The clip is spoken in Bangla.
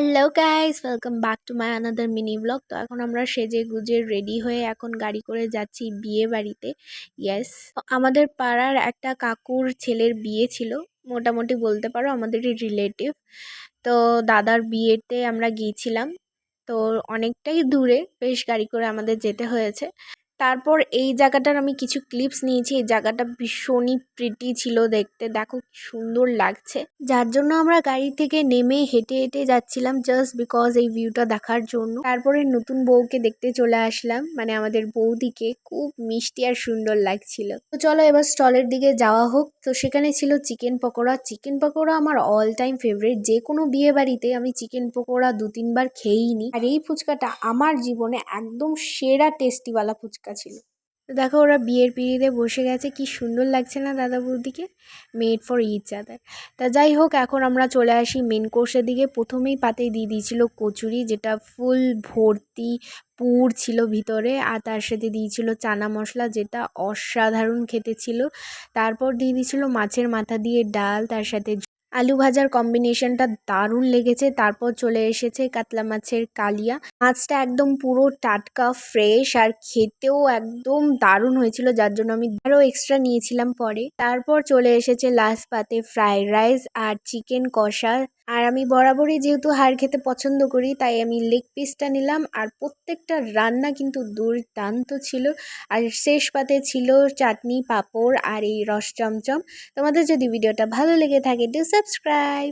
Hello guys, welcome back to my another mini blog. তো এখন আমরা সেজে গুজে রেডি হয়ে এখন গাড়ি করে যাচ্ছি বিয়ে বাড়িতে। ইয়েস, আমাদের পাড়ার একটা কাকুর ছেলের বিয়ে ছিল, মোটামুটি বলতে পারো আমাদেরই রিলেটিভ। তো দাদার বিয়েতে আমরা গিয়েছিলাম। তো অনেকটাই দূরে, বেশ গাড়ি করে আমাদের যেতে হয়েছে। তারপর এই জায়গাটার আমি কিছু ক্লিপস নিয়েছি। এই জায়গাটা ভীষণই প্রিটি ছিল দেখতে, দেখো কি সুন্দর লাগছে। যার জন্য আমরা গাড়ি থেকে নেমে হেঁটে হেঁটে যাচ্ছিলাম জাস্ট বিকজ এই ভিউটা দেখার জন্য। তারপরে নতুন বউকে দেখতে চলে আসলাম, মানে আমাদের বৌদিকে খুব মিষ্টি আর সুন্দর লাগছিল। তো চলো এবার স্টলের দিকে যাওয়া হোক। তো সেখানে ছিল চিকেন পকোড়া। চিকেন পকোড়া আমার অল টাইম ফেভারিট। যে কোনো বিয়ে বাড়িতে আমি চিকেন পকোড়া 2-3 বার খেয়েই নি। আর এই ফুচকাটা আমার জীবনে একদম সেরা টেস্টিওয়ালা ফুচকা ছিল। তো দেখো ওরা বিয়ের পিঁড়িতে বসে গেছে, কি সুন্দর লাগছে না দাদা বৌদিকে। Made for each other. তা যাই হোক, এখন আমরা চলে আসি মেন কোর্সের দিকে। প্রথমেই পাতে দিয়ে দিয়েছিল কচুরি, যেটা ফুল ভর্তি পুর ছিল ভিতরে, আর তার সাথে দিয়েছিল চানা মশলা, যেটা অসাধারণ খেতে ছিল। তারপর দিয়ে দিয়েছিল মাছের মাথা দিয়ে ডাল, তার সাথে আলু ভাজার কম্বিনেশনটা দারুণ লেগেছে। তারপর চলে এসেছে কাতলা মাছের কালিয়া। মাছটা একদম পুরো টাটকা ফ্রেশ আর খেতেও একদম দারুণ হয়েছিল, যার জন্য আমি আরও এক্সট্রা নিয়েছিলাম পরে। তারপর চলে এসেছে লাস্ট পাতে ফ্রাইড রাইস আর চিকেন কষা। আর আমি বরাবরই যেহেতু হাড় খেতে পছন্দ করি, তাই আমি লেগ পিসটা নিলাম। আর প্রত্যেকটা রান্না কিন্তু দুর্দান্ত ছিল। আর শেষ পাতে ছিল চাটনি, পাঁপড় আর এই রস চমচম। তোমাদের যদি ভিডিওটা ভালো লেগে থাকে, ডু সাবস্ক্রাইব।